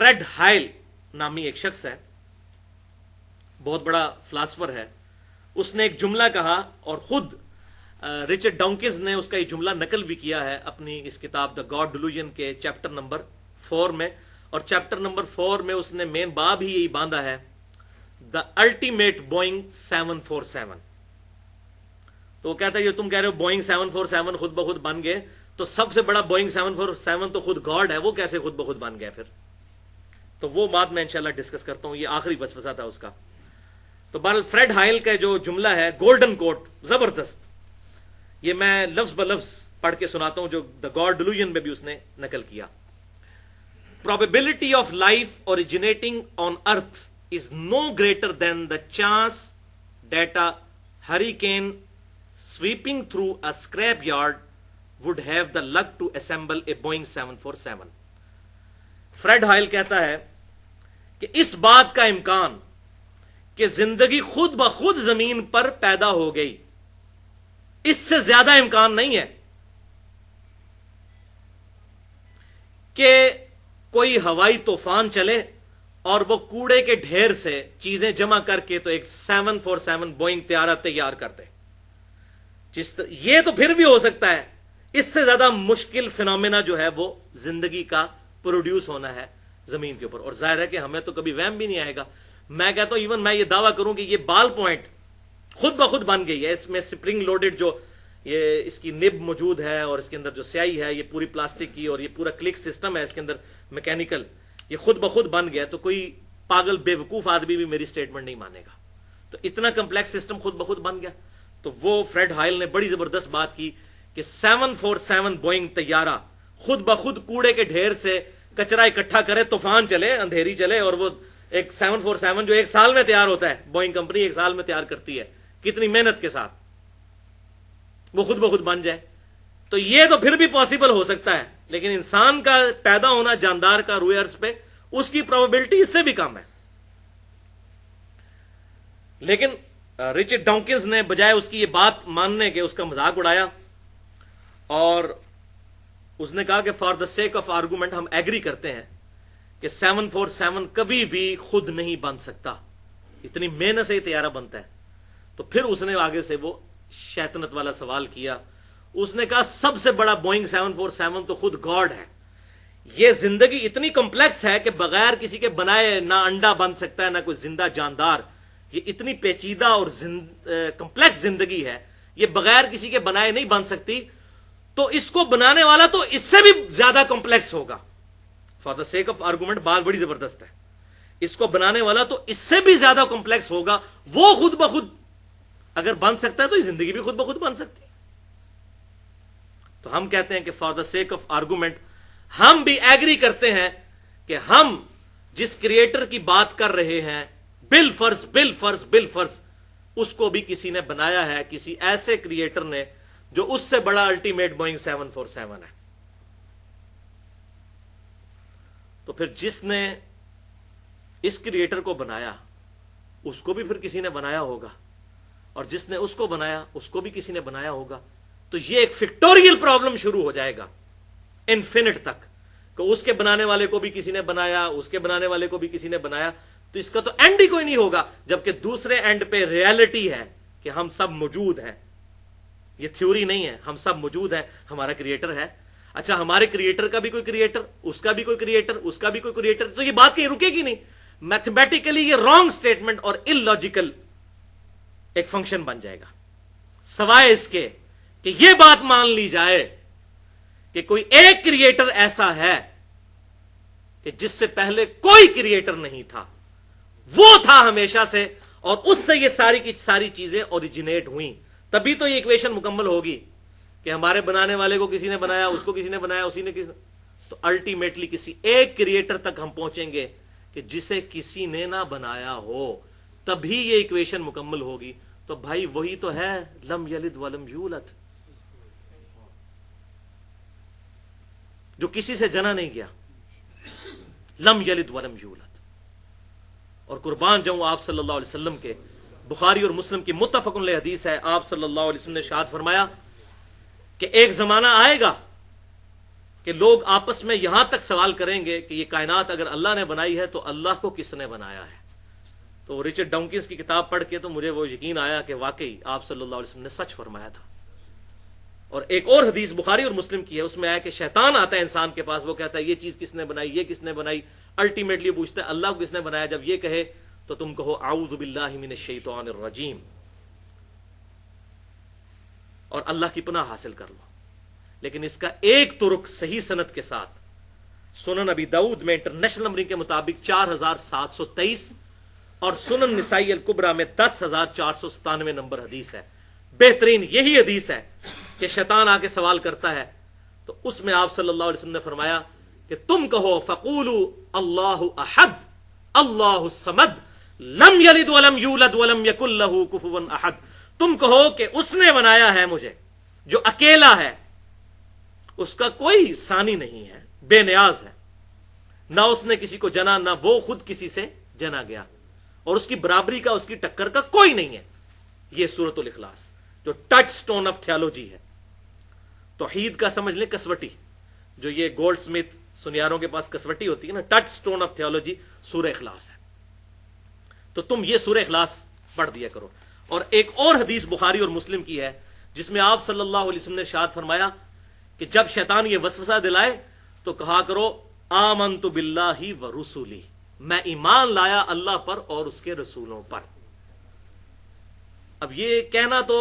Fred Hoyle نامی ایک شخص ہے، بہت بڑا فلاسفر ہے. اس نے ایک جملہ کہا اور خود رچرڈ ڈانکنز نے اس کا یہ جملہ نقل بھی کیا ہے اپنی اس کتاب دا گاڈ ڈیلوژن کے چیپٹر نمبر 4 میں. اور چیپٹر نمبر 4 میں اس نے مین باب ہی یہی باندھا ہے، دا الٹیمیٹ بوئنگ 747. تو وہ کہتا ہے یہ تم کہہ رہے ہو بوئنگ 747 خود بخود بن گئے، تو سب سے بڑا بوئنگ 747 تو خود گاڈ ہے، وہ کیسے خود بخود بن گیا پھر؟ تو وہ بات میں انشاءاللہ ڈسکس کرتا ہوں، یہ آخری وسوسہ تھا اس کا. تو بہرحال فریڈ ہائل کا جو جملہ ہے گولڈن کوٹ، زبردست، یہ میں لفظ بلفظ پڑھ کے سناتا ہوں جو دا گاڈ ڈیلوژن میں بھی اس نے نقل کیا. Probability of life originating on earth is no greater than the chance that a hurricane sweeping through a scrapyard would have the luck to assemble a Boeing 747. Fred Hoyle کہتا ہے کہ اس بات کا امکان کہ زندگی خود بخود زمین پر پیدا ہو گئی، اس سے زیادہ امکان نہیں ہے کہ کوئی ہوائی طوفان چلے اور وہ کوڑے کے ڈھیر سے چیزیں جمع کر کے تو ایک 747 بوئنگ طیارہ تیار کر دے. یہ تو پھر بھی ہو سکتا ہے، اس سے زیادہ مشکل فینومینا جو ہے وہ زندگی کا پروڈیوس ہونا ہے زمین کے اوپر. اور ظاہر ہے کہ ہمیں تو کبھی وہم بھی نہیں آئے گا. میں کہتا ہوں ایون میں یہ دعویٰ کروں کہ یہ بال پوائنٹ خود بخود بن گئی ہے، اس میں سپرنگ لوڈڈ جو یہ اس کی نب موجود ہے اور اس کے اندر جو سیاہی ہے یہ پوری پلاسٹک کی، اور یہ پورا کلک سسٹم ہے اس کے اندر میکینیکل، یہ خود بخود بن گیا. تو کوئی پاگل بے وقوف آدمی بھی میری سٹیٹمنٹ نہیں مانے گا. تو اتنا کمپلیکس سسٹم خود بخود بن گیا. تو وہ فریڈ ہائل نے بڑی زبردست بات کی کہ 747 بوئنگ طیارہ خود بخود کوڑے کے ڈھیر سے کچرا اکٹھا کرے، طوفان چلے، اندھیری چلے، اور وہ ایک 747 جو ایک سال میں تیار ہوتا ہے، بوئنگ کمپنی ایک سال میں تیار کرتی ہے کتنی محنت کے ساتھ، وہ خود بخود بن جائے. تو یہ تو پھر بھی پاسبل ہو سکتا ہے، لیکن انسان کا پیدا ہونا جاندار کا روئے ارض پہ، اس کی پروبیبلٹی اس سے بھی کم ہے. لیکن رچرڈ ڈانکنز نے بجائے اس کی یہ بات ماننے کے اس کا مذاق اڑایا، اور اس نے کہا کہ for the sake of argument ہم ایگری کرتے ہیں کہ 747 کبھی بھی خود نہیں بن سکتا، اتنی محنت سے یہ طیارہ بنتا ہے. تو پھر اس نے آگے سے وہ شیطنت والا سوال کیا. اس نے کہا سب سے بڑا بوئنگ 747 تو خود گاڈ ہے. یہ زندگی اتنی کمپلیکس ہے کہ بغیر کسی کے بنائے نہ انڈا بن سکتا ہے نہ کوئی زندہ جاندار. یہ اتنی پیچیدہ اور کمپلیکس زندگی ہے، یہ بغیر کسی کے بنائے نہیں بن سکتی. تو اس کو بنانے والا تو اس سے بھی زیادہ کمپلیکس ہوگا. For the sake of argument بات بڑی زبردست ہے. اس کو بنانے والا تو اس سے بھی زیادہ کمپلیکس ہوگا. وہ خود بخود اگر بن سکتا ہے تو یہ زندگی بھی خود بخود بن سکتی ہے. تو ہم کہتے ہیں کہ for the sake of argument ہم بھی ایگری کرتے ہیں کہ ہم جس کریٹر کی بات کر رہے ہیں بالفرض اس کو بھی کسی نے بنایا ہے، کسی ایسے کریٹر نے جو اس سے بڑا الٹیمیٹ بوئنگ 747 ہے. تو پھر جس نے اس کریٹر کو بنایا اس کو بھی پھر کسی نے بنایا ہوگا، اور جس نے اس کو بنایا اس کو بھی کسی نے بنایا ہوگا. تو یہ ایک فیکٹوریل پرابلم شروع ہو جائے گا انفینٹ تک، کہ اس کے بنانے والے کو بھی کسی نے بنایا، اس کے بنانے والے کو بھی کسی نے بنایا. تو اس کا تو اینڈ ہی کوئی نہیں ہوگا. جبکہ دوسرے اینڈ پہ ریالٹی ہے کہ ہم سب موجود ہیں. یہ تھیوری نہیں ہے، ہم سب موجود ہیں، ہمارا کریٹر ہے. اچھا ہمارے کریٹر کا بھی کوئی کریٹر، اس کا بھی کوئی کریٹر، اس کا بھی کوئی کریٹر، تو یہ بات کہیں رکے گی نہیں. میتھمیٹیکلی یہ رانگ سٹیٹمنٹ اور illogical ایک فنکشن بن جائے گا، سوائے اس کے کہ یہ بات مان لی جائے کہ کوئی ایک کریٹر ایسا ہے کہ جس سے پہلے کوئی کریٹر نہیں تھا، وہ تھا ہمیشہ سے، اور اس سے یہ ساری کی ساری چیزیں اوریجنیٹ ہوئیں. تبھی تو یہ ایکویشن مکمل ہوگی کہ ہمارے بنانے والے کو کسی نے بنایا، اس کو کسی نے بنایا، اسی نے کسی نے. تو الٹیمیٹلی کسی ایک کریٹر تک ہم پہنچیں گے کہ جسے کسی نے نہ بنایا ہو، تبھی یہ ایکویشن مکمل ہوگی. تو بھائی وہی تو ہے لم یلد ولم یولد، جو کسی سے جنا نہیں گیا، لم یلد ولم یولد. اور قربان جاؤں آپ صلی اللہ علیہ وسلم کے، بخاری اور مسلم کی متفق علیہ حدیث ہے، آپ صلی اللہ علیہ وسلم نے ارشاد فرمایا کہ ایک زمانہ آئے گا کہ کہ لوگ آپس میں یہاں تک سوال کریں گے کہ یہ کائنات اگر اللہ نے بنائی ہے تو اللہ کو کس نے بنایا ہے. تو رچرڈ ڈاؤکنز کی کتاب پڑھ کے تو مجھے وہ یقین آیا کہ واقعی آپ صلی اللہ علیہ وسلم نے سچ فرمایا تھا. اور ایک اور حدیث بخاری اور مسلم کی ہے، اس میں آیا کہ شیطان آتا ہے انسان کے پاس، وہ کہتا ہے یہ چیز کس نے بنائی، یہ کس نے بنائی. الٹیمیٹلی پوچھتا ہے اللہ کو کس نے بنایا. جب یہ کہے تو تم کہو اعوذ باللہ من الشیطان الرجیم اور اللہ کی پناہ حاصل کر لو. لیکن اس کا ایک ترک صحیح سند کے ساتھ سنن ابی داؤد میں انٹرنیشنل نمبرنگ کے مطابق 4723 اور سنن نسائی الکبریٰ میں 10497 نمبر حدیث ہے. بہترین یہی حدیث ہے کہ شیطان آ کے سوال کرتا ہے تو اس میں آپ صلی اللہ علیہ وسلم نے فرمایا کہ تم کہو فقولوا اللہ احد اللہ الصمد لم یلد ولم یولد ولم یکن لہ کفوا احد. تم کہو کہ اس نے بنایا ہے مجھے جو اکیلا ہے، اس کا کوئی ثانی نہیں ہے، بے نیاز ہے، نہ اس نے کسی کو جنا نہ وہ خود کسی سے جنا گیا، اور اس کی برابری کا اس کی ٹکر کا کوئی نہیں ہے. یہ سورۃ الاخلاص جو ٹچ سٹون آف تھیالوجی ہے، توحید کا سمجھ لیں کسوٹی، جو یہ گولڈ سمتھ سنیاروں کے پاس کسوٹی ہوتی ہے نا، ٹچ سٹون آف تھیالوجی سورہ اخلاص ہے. تو تم یہ سورہ اخلاص پڑھ دیا کرو. اور ایک اور حدیث بخاری اور مسلم کی ہے جس میں آپ صلی اللہ علیہ وسلم نے ارشاد فرمایا کہ جب شیطان یہ وسوسہ دلائے تو کہا کرو آمنت باللہ ورسولہ، میں ایمان لایا اللہ پر اور اس کے رسولوں پر. اب یہ کہنا تو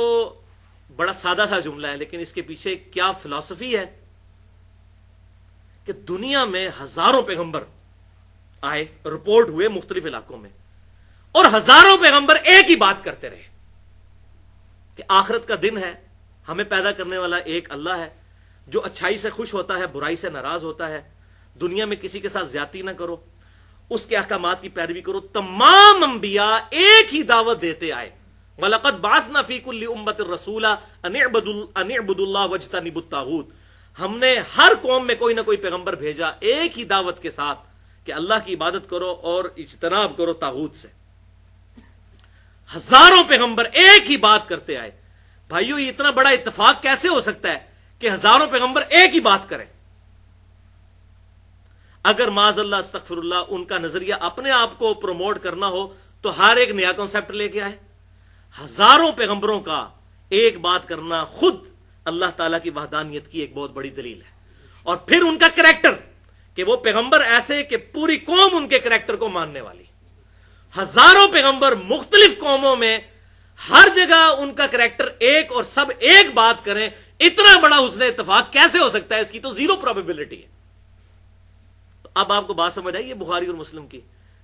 بڑا سادہ سا جملہ ہے، لیکن اس کے پیچھے کیا فلسفی ہے کہ دنیا میں ہزاروں پیغمبر آئے، رپورٹ ہوئے مختلف علاقوں میں، اور ہزاروں پیغمبر ایک ہی بات کرتے رہے کہ آخرت کا دن ہے، ہمیں پیدا کرنے والا ایک اللہ ہے جو اچھائی سے خوش ہوتا ہے، برائی سے ناراض ہوتا ہے، دنیا میں کسی کے ساتھ زیادتی نہ کرو، اس کے احکامات کی پیروی کرو. تمام انبیاء ایک ہی دعوت دیتے آئے، وَلَقَدْ بَعَثْنَا فِي كُلِّ أُمَّةٍ رَسُولًا أَنِ اعْبُدُوا اللَّهَ وَاجْتَنِبُوا الطَّاغُوتَ. ہم نے ہر قوم میں کوئی نہ کوئی پیغمبر بھیجا ایک ہی دعوت کے ساتھ کہ اللہ کی عبادت کرو اور اجتناب کرو طاغوت سے. ہزاروں پیغمبر ایک ہی بات کرتے آئے. بھائیو یہ اتنا بڑا اتفاق کیسے ہو سکتا ہے کہ ہزاروں پیغمبر ایک ہی بات کریں؟ اگر معاذ اللہ استغفر اللہ ان کا نظریہ اپنے آپ کو پروموٹ کرنا ہو تو ہر ایک نیا کنسپٹ لے کے آئے. ہزاروں پیغمبروں کا ایک بات کرنا خود اللہ تعالیٰ کی وحدانیت کی ایک بہت بڑی دلیل ہے. اور پھر ان کا کریکٹر کہ وہ پیغمبر ایسے کہ پوری قوم ان کے کریکٹر کو ماننے والی. ہزاروں پیغمبر مختلف قوموں میں ہر جگہ ان کا کریکٹر ایک اور سب ایک بات کریں، اتنا بڑا حسن اتفاق کیسے ہو سکتا ہے؟ اس کی تو زیرو پروبیبلٹی ہے. تو اب آپ کو بات سمجھ آئی ہے بخاری اور مسلم کی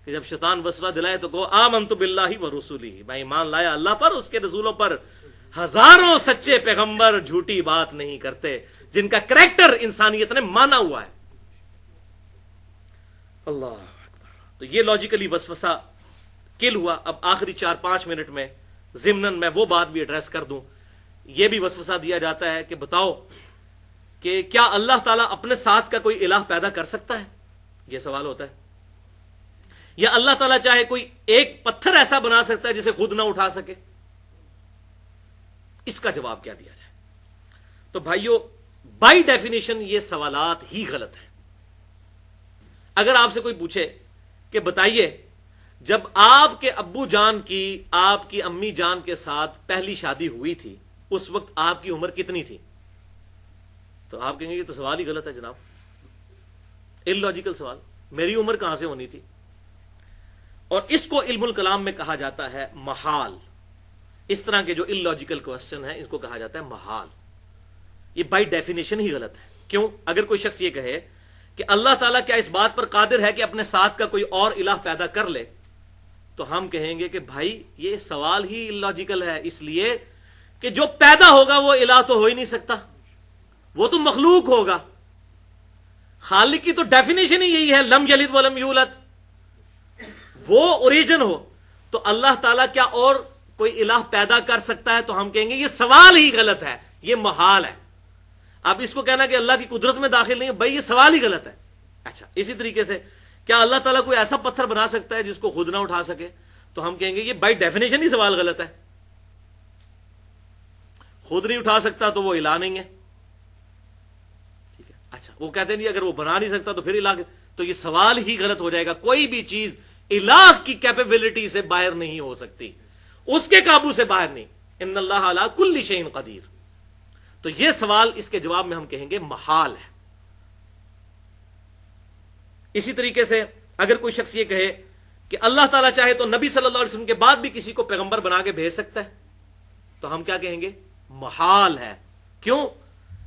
کہ جب شیطان وسوسہ دلائے تو کہو آمنت باللہ ورسولہ، میں ایمان لایا اللہ پر اس کے رسولوں پر. ہزاروں سچے پیغمبر جھوٹی بات نہیں کرتے جن کا کریکٹر انسانیت نے مانا ہوا ہے. اللہ اکبر. تو یہ لاجیکلی وسوسہ کل ہوا. اب آخری 4-5 منٹ میں ضمناً میں وہ بات بھی ایڈریس کر دوں. یہ بھی وسوسہ دیا جاتا ہے کہ بتاؤ کہ کیا اللہ تعالیٰ اپنے ساتھ کا کوئی الہ پیدا کر سکتا ہے؟ یہ سوال ہوتا ہے. یا اللہ تعالیٰ چاہے کوئی ایک پتھر ایسا بنا سکتا ہے جسے خود نہ اٹھا سکے؟ اس کا جواب کیا دیا جائے؟ تو بھائیو بائی ڈیفینیشن یہ سوالات ہی غلط ہیں. اگر آپ سے کوئی پوچھے کہ بتائیے جب آپ کے ابو جان کی آپ کی امی جان کے ساتھ پہلی شادی ہوئی تھی اس وقت آپ کی عمر کتنی تھی؟ تو آپ کہیں گے یہ تو سوال ہی غلط ہے جناب، ان لاجیکل سوال، میری عمر کہاں سے ہونی تھی؟ اور اس کو علم الکلام میں کہا جاتا ہے محال. اس طرح کے جو ان لاجیکل کوسچن ہیں اس کو کہا جاتا ہے محال. یہ بائی ڈیفینیشن ہی غلط ہے. کیوں؟ اگر کوئی شخص یہ کہے کہ اللہ تعالیٰ کیا اس بات پر قادر ہے کہ اپنے ساتھ کا کوئی اور الہ پیدا کر لے، تو ہم کہیں گے کہ بھائی یہ سوال ہی لاجیکل ہے، اس لیے کہ جو پیدا ہوگا وہ الہ تو ہو ہی نہیں سکتا، وہ تو مخلوق ہوگا. خالق کی تو ڈیفینیشن ہی یہی ہے لم یلد ولم یولد، وہ اوریجن ہو. تو اللہ تعالیٰ کیا اور کوئی الہ پیدا کر سکتا ہے؟ تو ہم کہیں گے یہ سوال ہی غلط ہے، یہ محال ہے. اب اس کو کہنا کہ اللہ کی قدرت میں داخل نہیں ہے، بھائی یہ سوال ہی غلط ہے. اچھا اسی طریقے سے کیا اللہ تعالیٰ کوئی ایسا پتھر بنا سکتا ہے جس کو خود نہ اٹھا سکے؟ تو ہم کہیں گے یہ بائی ڈیفینیشن ہی سوال غلط ہے. خود نہیں اٹھا سکتا تو وہ الہ نہیں ہے. ٹھیک ہے. اچھا وہ کہتے ہیں نہیں اگر وہ بنا نہیں سکتا تو پھر الہ، تو یہ سوال ہی غلط ہو جائے گا. کوئی بھی چیز الہ کی کیپیبلٹی سے باہر نہیں ہو سکتی، اس کے قابو سے باہر نہیں. ان اللہ علی کل شیء قدیر. تو یہ سوال اس کے جواب میں ہم کہیں گے محال ہے. اسی طریقے سے اگر کوئی شخص یہ کہے کہ اللہ تعالیٰ چاہے تو نبی صلی اللہ علیہ وسلم کے بعد بھی کسی کو پیغمبر بنا کے بھیج سکتا ہے، تو ہم کیا کہیں گے؟ محال ہے. کیوں؟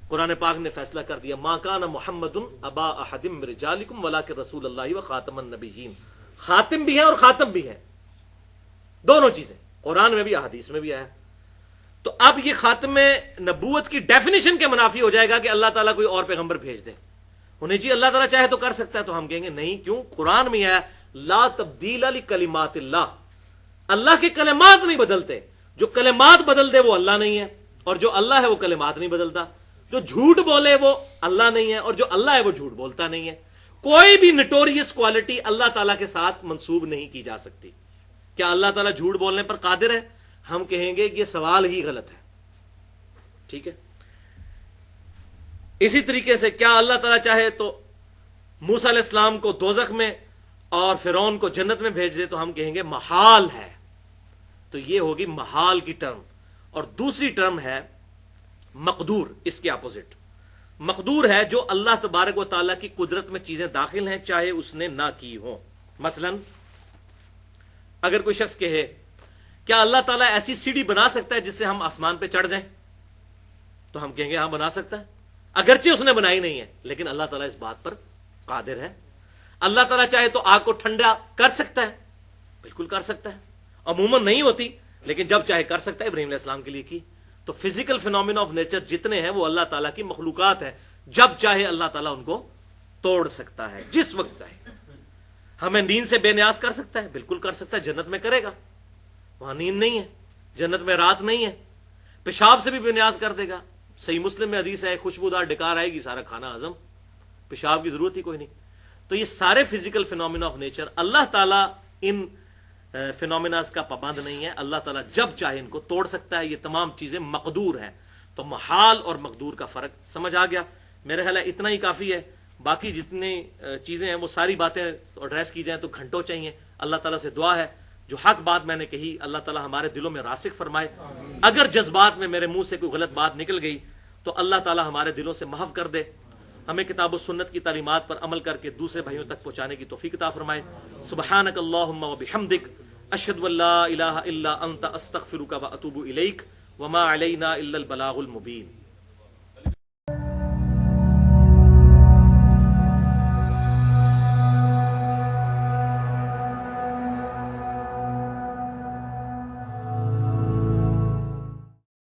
قرآن پاک نے فیصلہ کر دیا ما کان محمد ابا احد من رجالکم ولکن رسول اللہ وخاتم النبیین. خاتم بھی ہے اور خاتم بھی ہے، دونوں چیزیں قرآن میں بھی احادیث میں بھی آیا. تو اب یہ خاتم نبوت کی ڈیفینیشن کے منافی ہو جائے گا کہ اللہ تعالیٰ کوئی اور پیغمبر بھیج دے. انہیں جی اللہ تعالیٰ چاہے تو کر سکتا ہے، تو ہم کہیں گے نہیں. کیوں؟ قرآن میں آیا لا تبدیل لکلمات اللہ، اللہ کے کلمات نہیں بدلتے. جو کلمات بدل دے وہ اللہ نہیں ہے، اور جو اللہ ہے وہ کلمات نہیں بدلتا. جو جھوٹ بولے وہ اللہ نہیں ہے، اور جو اللہ ہے وہ جھوٹ بولتا نہیں ہے. کوئی بھی نٹوریس کوالٹی اللہ تعالیٰ کے ساتھ منسوب نہیں کی جا سکتی. کیا اللہ تعالیٰ جھوٹ بولنے پر قادر ہے؟ ہم کہیں گے کہ یہ سوال ہی غلط ہے. ٹھیک ہے. اسی طریقے سے کیا اللہ تعالیٰ چاہے تو موسیٰ علیہ السلام کو دوزخ میں اور فرعون کو جنت میں بھیج دے؟ تو ہم کہیں گے محال ہے. تو یہ ہوگی محال کی ٹرم. اور دوسری ٹرم ہے مقدور، اس کے اپوزٹ. مقدور ہے جو اللہ تبارک و تعالیٰ کی قدرت میں چیزیں داخل ہیں چاہے اس نے نہ کی ہوں. مثلا اگر کوئی شخص کہے کیا اللہ تعالیٰ ایسی سیڑھی بنا سکتا ہے جس سے ہم آسمان پہ چڑھ جائیں؟ تو ہم کہیں گے ہاں بنا سکتا ہے، اگرچہ اس نے بنائی نہیں ہے لیکن اللہ تعالیٰ اس بات پر قادر ہے. اللہ تعالیٰ چاہے تو آگ کو ٹھنڈا کر سکتا ہے، بالکل کر سکتا ہے. عموماً نہیں ہوتی لیکن جب چاہے کر سکتا ہے. ابراہیم علیہ السلام کے لیے کی. تو فزیکل فینومینا آف نیچر جتنے ہیں وہ اللہ تعالیٰ کی مخلوقات ہیں، جب چاہے اللہ تعالیٰ ان کو توڑ سکتا ہے جس وقت چاہے. ہمیں نیند سے بے نیاز کر سکتا ہے، بالکل کر سکتا ہے. جنت میں کرے گا، وہاں نیند نہیں ہے، جنت میں رات نہیں ہے. پیشاب سے بھی بے نیاز کر دے گا. صحیح مسلم میں حدیث ہے خوشبودار ڈکار آئے گی سارا کھانا ہضم، پیشاب کی ضرورت ہی کوئی نہیں. تو یہ سارے فزیکل فینومینا آف نیچر اللہ تعالیٰ ان فینومیناز کا پابند نہیں ہے. اللہ تعالیٰ جب چاہے ان کو توڑ سکتا ہے. یہ تمام چیزیں مقدور ہیں. تو محال اور مقدور کا فرق سمجھ آ گیا. میرے خیال ہے اتنا ہی کافی ہے. باقی جتنی چیزیں ہیں وہ ساری باتیں ایڈریس کی جائیں تو گھنٹوں چاہیے. اللہ تعالیٰ سے دعا ہے جو حق بات میں نے کہی اللہ تعالیٰ ہمارے دلوں میں راسخ فرمائے. اگر جذبات میں میرے منہ سے کوئی غلط بات نکل گئی تو اللہ تعالیٰ ہمارے دلوں سے محو کر دے. ہمیں کتاب و سنت کی تعلیمات پر عمل کر کے دوسرے بھائیوں تک پہنچانے کی توفیق عطا فرمائے. سبحانک اللہم و بحمدک اشہد ان لا الہ الا انت استغفرک و اتوب الیک وما علینا الا البلاغ المبین.